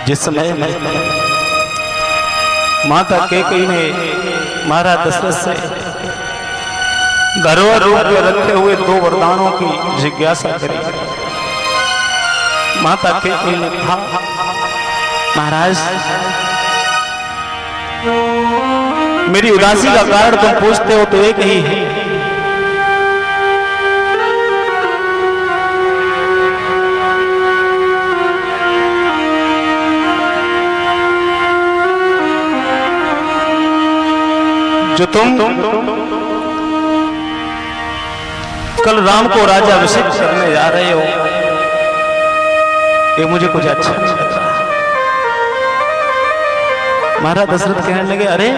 जिस समय माता कैकेयी ने महाराज दशरथ से धरोहर रूप में रखे हुए 2 वरदानों की जिज्ञासा करी। माता कैकेयी ने कहा, महाराज मेरी उदासी का कारण तुम पूछते हो तो एक ही है। जो तुम कल राम को राजा अभिषेक करने जा रहे हो, ये मुझे कुछ अच्छा नहीं लग रहा। महाराज दशरथ कहने लगे, अरे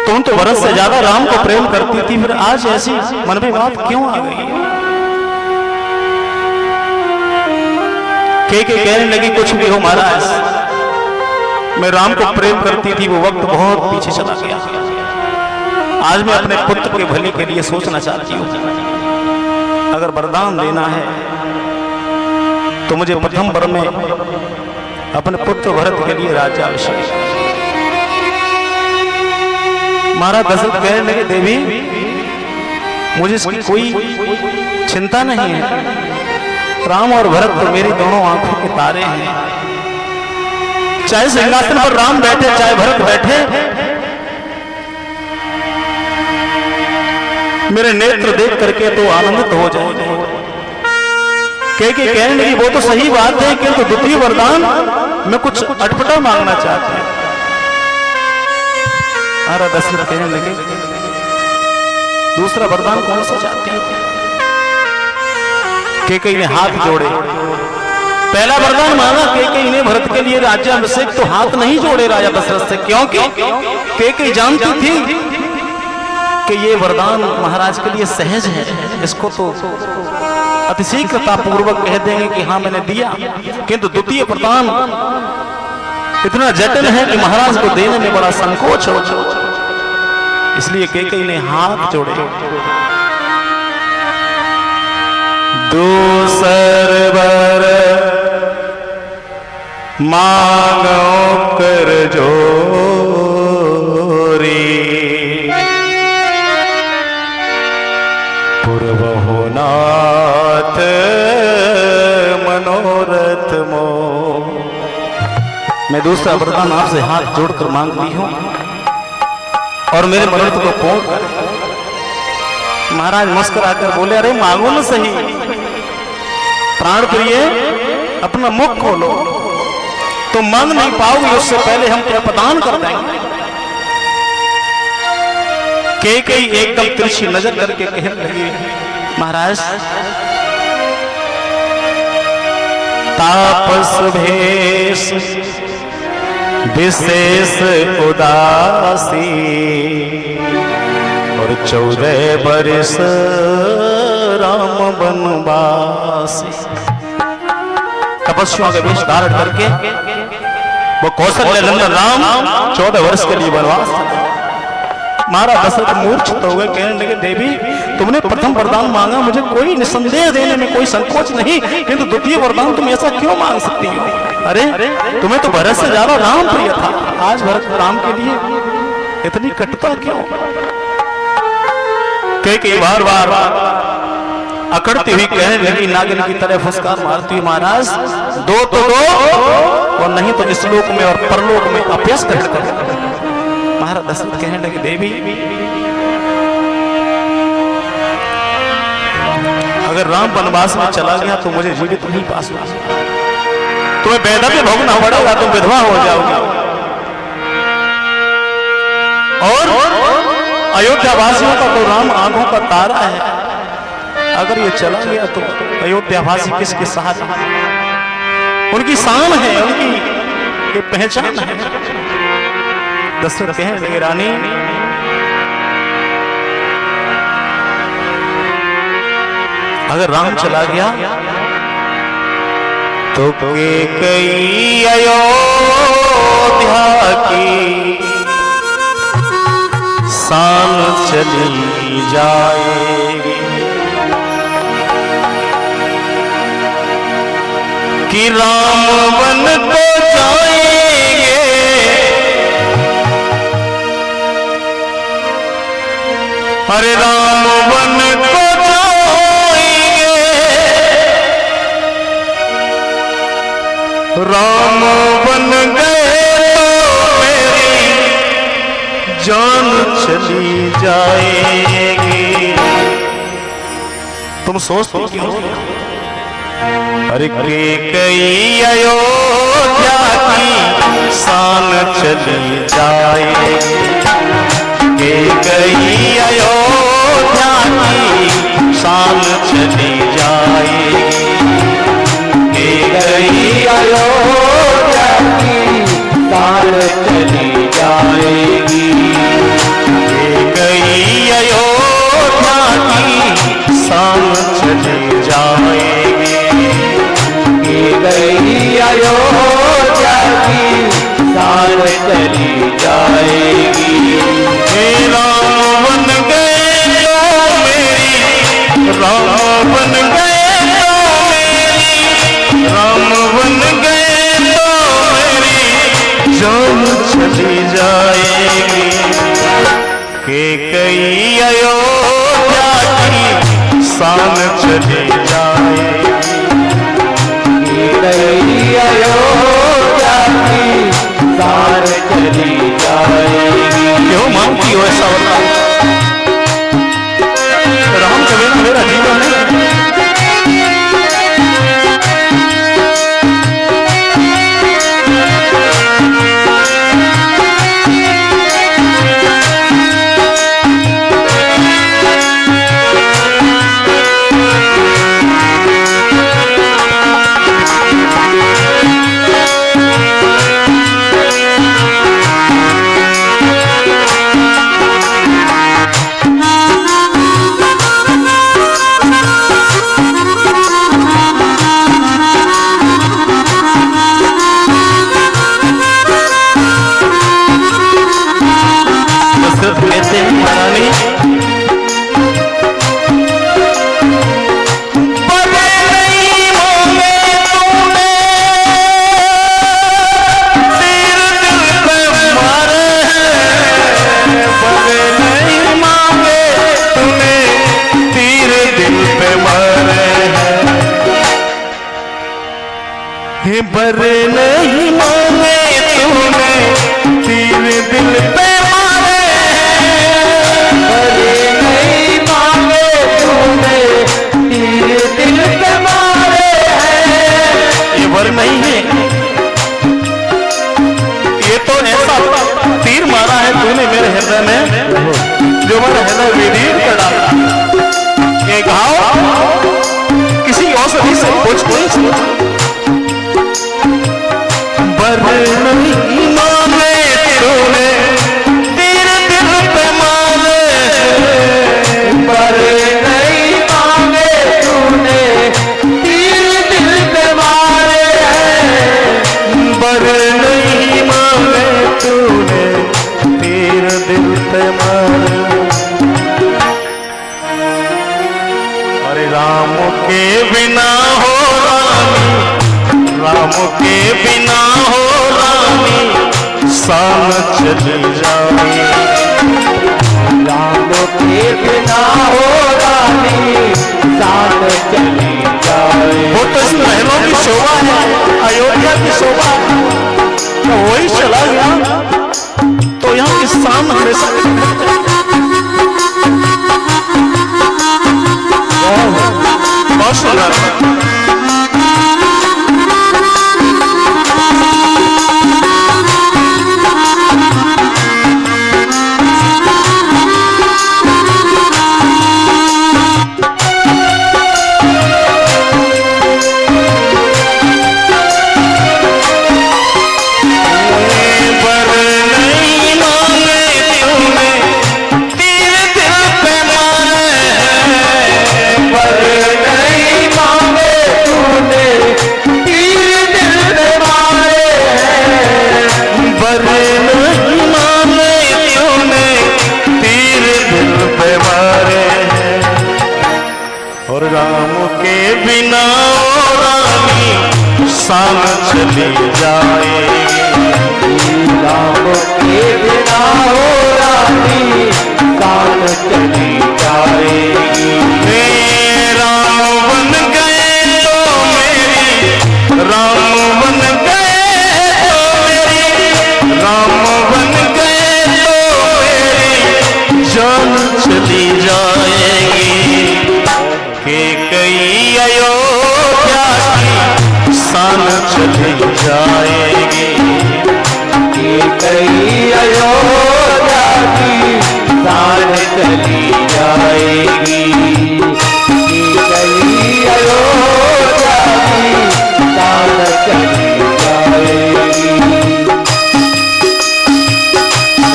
तुम तो वर्ष से ज्यादा राम को प्रेम करती थी, फिर आज ऐसी मन में बात क्यों आ गई? कैकेयी कहने लगी, कुछ भी हो महाराज, मैं राम को प्रेम करती थी, वो वक्त बहुत पीछे चला गया। आज मैं अपने पुत्र के भले के लिए सोचना चाहती हूँ। अगर वरदान देना है तो मुझे प्रथम वर में अपने पुत्र भरत के लिए राज्याभिषेक। महाराज दशरथ कहने लगे, देवी मुझे इसकी कोई चिंता नहीं है। राम और भरत तो मेरी दोनों आंखों के तारे हैं। चाहे सिंहासन पर राम बैठे, चाहे भरत बैठे, मेरे नेत्र देख करके तो आनंदित हो जाएंगे। कैकेयी कहने लगी, वो तो सही बात है, किंतु द्वितीय वरदान मैं कुछ अटपटा मांगना चाहती हूं। महाराज दशरथ कहने लगे, दूसरा वरदान कौन सा चाहती है? कैकेयी ने हाथ जोड़े। पहला वरदान मांगा कैकेयी ने भरत के लिए राज्याभिषेक, तो हाथ नहीं जोड़े राजा दशरथ से, क्योंकि कैकेयी जानती थी कि ये वरदान महाराज के लिए सहज है, इसको तो अतिशीघ्रता पूर्वक कह देंगे कि हाँ मैंने दिया। किंतु द्वितीय वरदान इतना जटिल है कि महाराज को देने में बड़ा संकोच हो, इसलिए कैकेयी ने हाथ जोड़े। दूसर वर मांगो कर जोरी, पूर्वहु नाथ मनोरथ मो। मैं दूसरा वरदान आपसे हाथ जोड़कर मांगती हूं और मेरे मनोरथ को पूर्ण कर। महाराज मुस्कुराकर बोले, अरे मांगो न सही, प्राण प्रिय अपना मुख खोलो, तो मांग नहीं पाओगे उससे पहले हम क्या प्रदान कर देंगे। कैकेयी एकदम तिरछी नजर करके कहने लगी, महाराज तापस भेष विशेष उदासी, और 14 बरस राम बनवासी। तपस्वियों के वेश धारण करके वो कौशल्य नंदन राम 14 वर्ष के लिए बनवास। महाराज दशरथ मूर्छित हो गए, कहने लगे, देवी तुमने प्रथम वरदान मांगा, मुझे कोई निसंदेह देने में कोई संकोच नहीं, किंतु द्वितीय वरदान तुम ऐसा क्यों मांग सकती हो? अरे तुम्हें तो भरत से ज्यादा राम प्रिय था, आज भरत राम के लिए इतनी कटुता क्यों? कैकेयी बार बार अकड़ती हुई कहने लगी, नागिन की तरह फुसकार मारती हुई, महाराज दो तो दो, और नहीं तो इस लोक में और परलोक में अपयश कर। महाराज दशरथ कहने लगे, देवी अगर राम वनवास में चला गया तो मुझे जीवित नहीं पा सकता, तुम्हें वैधव्य भोगना पड़ेगा, तुम विधवा हो जाओगे। और अयोध्या वासियों का तो राम आंखों का तारा है, अगर ये चला गया तो अयोध्या वासी किसके साथ? उनकी शान है, उनकी ये पहचान है। दशरथ कहने लगे, रानी अगर राम चला गया तो कैकेयी अयोध्या की शान चली जाएगी। कि राम वन को जाएंगे, अरे राम वन को जाएंगे, राम बन गए तो मेरी जान चली जाएगी। तुम सोचते क्यों? अरे के कई अयोध्या की शान चली जाएगी, के कई अयोध्या की शान चली जाएगी, के कई अयोध्या की शान चली जाएगी, के कई अयोध्या की शान चली जाएगी, के कई अयोध्या की शान चली जाएगी। हे राम बन गए तो मेरी, राम बन गए तो मेरी, राम बन गए तो मेरी जान चली जाएगी, के कई अयोध्या की शान चली जाएगी, के कई अयोध्या की शान चली जाएगी। क्यों मांगती हो ऐसा होता? राम के बिना मेरा जीवन है। बरे नहीं मांगे तूने तीर दिल पे मारे, बरे नहीं मांगे तूने तीर दिल पे मारे हैं। ये वर नहीं है, ये तो ऐसा तीर मारा है तूने मेरे हृदय में, जो मेरा हृदय विदीर कर डाला। ये घाव किसी औषधि से कुछ नहीं, बर नहीं मांगे तूने तीर दिल पे मारे, बर नहीं मांगे तूने तीर दिल पे मारे हैं, बर नहीं मांगे तूने तीर दिल पे मारे। अरे राम के बिना हो रानी, राम के बिना हो रानी शान चली जाए, राम के बिना हो रानी शान चली जाए। वो तो इस महलों की शोभा है, अयोध्या की शोभा है, तो वही चला गया तो यहाँ की शान हमेशा। बहुत सुंदर। शान चली जाएगी। राम के बिना हो रानी शान चली जाएगी। राम बन गए तो मेरी, राम बन गए तो मेरी, राम बन गए तो मेरी जान चली जाएगी। के कई अयोध्या की शान चली जाएगी। के कई अयोध्या की शान चली जाएगी। के कई अयोध्या की शान चली जाएगी।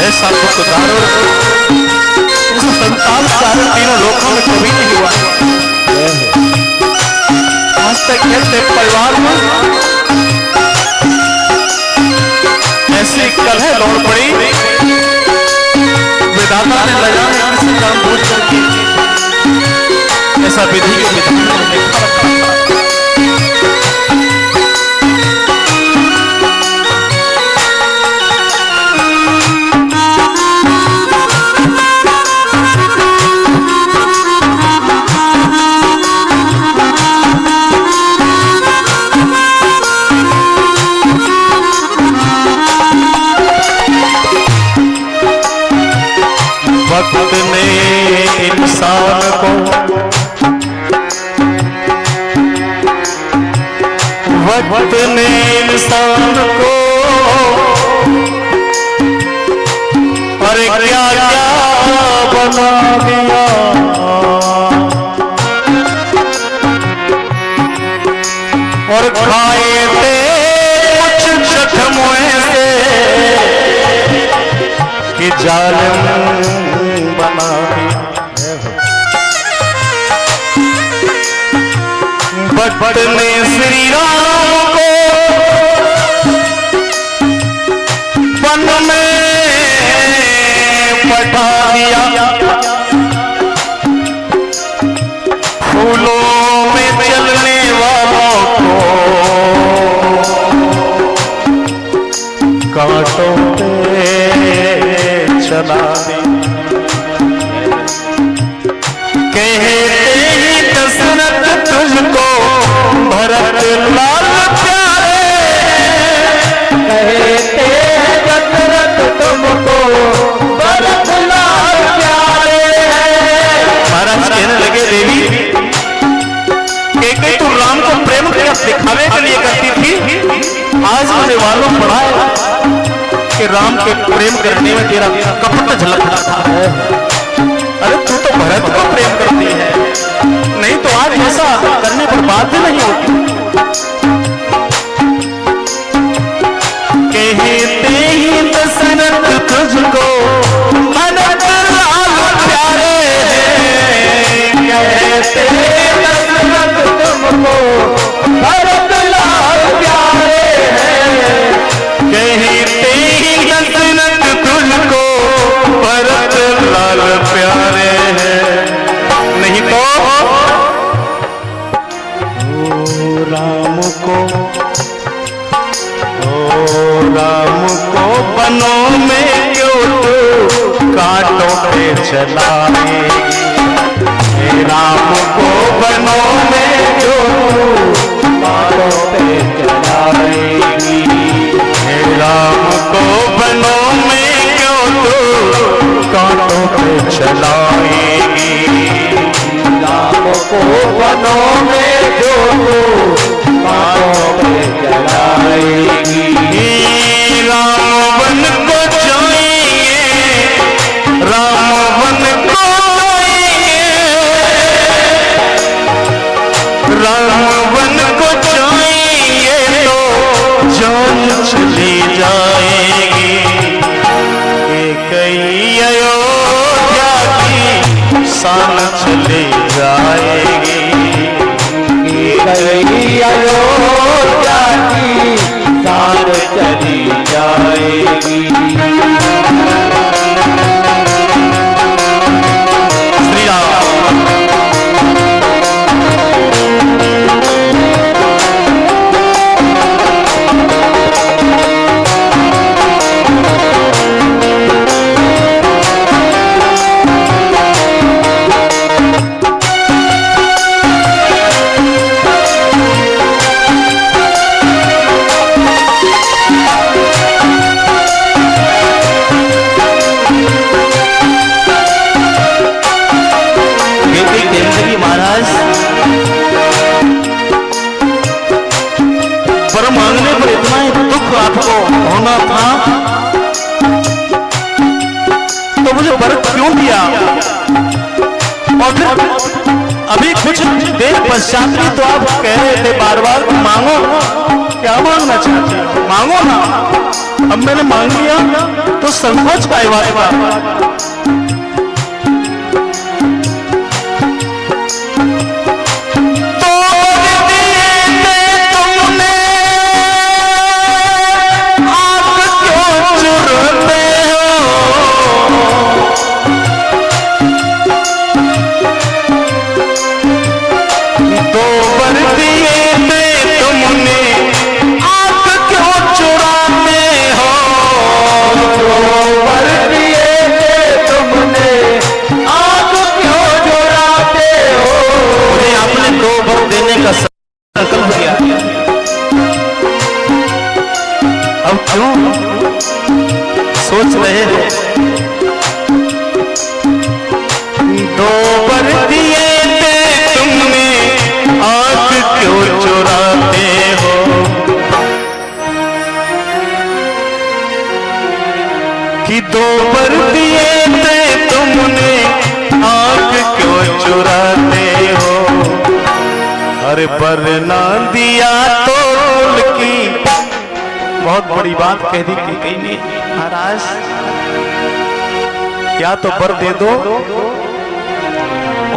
ऐसा दुखदार इस संतान कारण तीनों लोकों में कभी नहीं हुआ। आज तक कहते परिवार में ऐसी कलह दौड़ पड़ी, विधाता ने लगा किसी काम पूछ करके ऐसा विधि के विधान ने लिखा रखा था। वक्त ने इंसान को, वक्त ने इंसान को अरे क्या क्या बना दिया। और खाए थे कुछ जख्मों से कि जालिम बना दिया। भट्ट ने श्री राम को वन में पठा दिया। फूलों में चलने वालों को कांटों पे चला दी। कहते ही दशरथ तुझको भरत लाल प्यारे, कहते दशरथ तुमको भरत लाल प्यारे। महाराज कहने लगे देवी कई तू राम को प्रेम के दिखावे के लिए करती थी, आज मुझे मालूम पड़ा है कि राम के प्रेम करने में तेरा कपट झलकता था। अरे तू तो भरत को प्रेम करती है, नहीं तो आज ऐसा करने पर बात ही नहीं होती। कहते ही दशरथ तुझको भरत लाल प्यारे, कहते दशरथ तुमको भरत लाल प्यारे। कहते ही दशरथ तुझको भरत लाल प्यारे हैं। नहीं तो राम को बनों में क्यों तू कांटों पे चलाएगी। राम को बनों में क्यों तू कांटों पे चलाएगी। राम को बनों में क्यों तू कांटों पे चलाएगी। राम को बनों में जो कांटों पे चलाएगी। राम वन को जाएंगे, राम वन को जाएंगे, राम वन को जाएंगे तो जान चली जाएगी। कई अयोध्या की शान चली जाएगी। कई अयोध्या की शान चली जाएगी। श्री राम आपको होना था तो मुझे व्रत क्यों दिया? और फिर अभी कुछ देर पश्चात भी तो आप कह रहे थे बार बार मांगो, क्या मांगना चाहते हो मांगो ना। अब मैंने मांग लिया तो संकोच का बात। अब क्यों सोच रहे हो? दो वर दिए थे तुमने, आंख क्यों चुराते हो? कि दो वर दिए थे तुमने, आंख क्यों चुराते हो? अरे वर ना दिया तो की बहुत बड़ी बात कह दी कैकेयी ने। महाराज या तो वर दे दो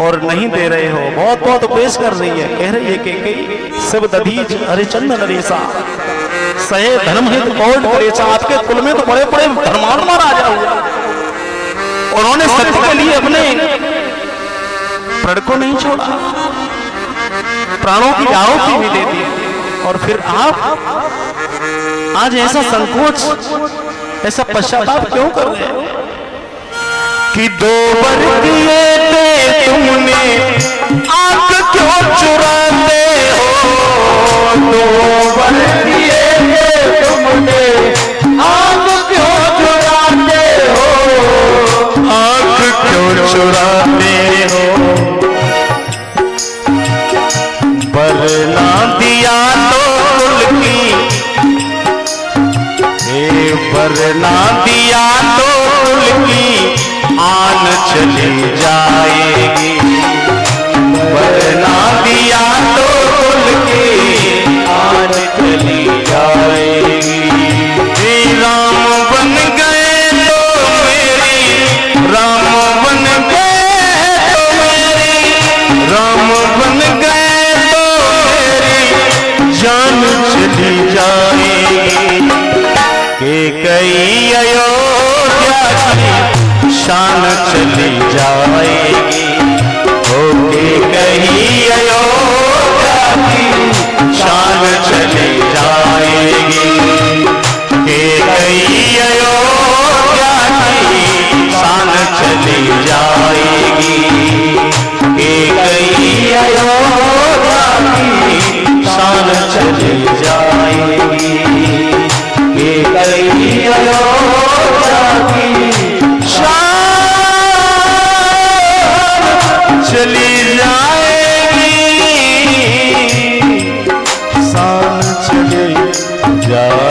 और नहीं दे रहे हो, बहुत बहुत उपदेश कर रही है। कह रही है कैकेयी शिव दधीच हरिचंद नरेशा सहे धर्म हित कौट नरेशा। आपके कुल में तो बड़े बड़े धर्मात्मा राजा हुए, उन्होंने सत्य के लिए अपने प्रण को नहीं छोड़ा, प्राणों की आहुति भी दे दी। और फिर आप आज ऐसा संकोच, ऐसा पश्चाताप क्यों कर रहे हो? कि दो वर दिए थे तुमने, आंख क्यों चुराते हो? दो वर दिए थे तुमने, आंख क्यों चुराते हो? आंख क्यों चुराते हो? वर ना दिया तो की, वर ना दिया तो की आन चली जाएगी। वर ना दिया तो की आन चली जाएगी। राम बन गए तो मेरी, राम बन गए तो मेरी, राम बन गए तो मेरी जान चली जाएगी। कैकेयी अयोध्या की शान चली जाएगी। ओ कैकेयी अयोध्या की शान चली जाएगी। कैकेयी अयोध्या की शान चली जाएगी। कैकेयी अयोध्या की शान चली जाएगी। कैकेयी अयोध्या की शान चली जाएगी। शान चली जाएगी।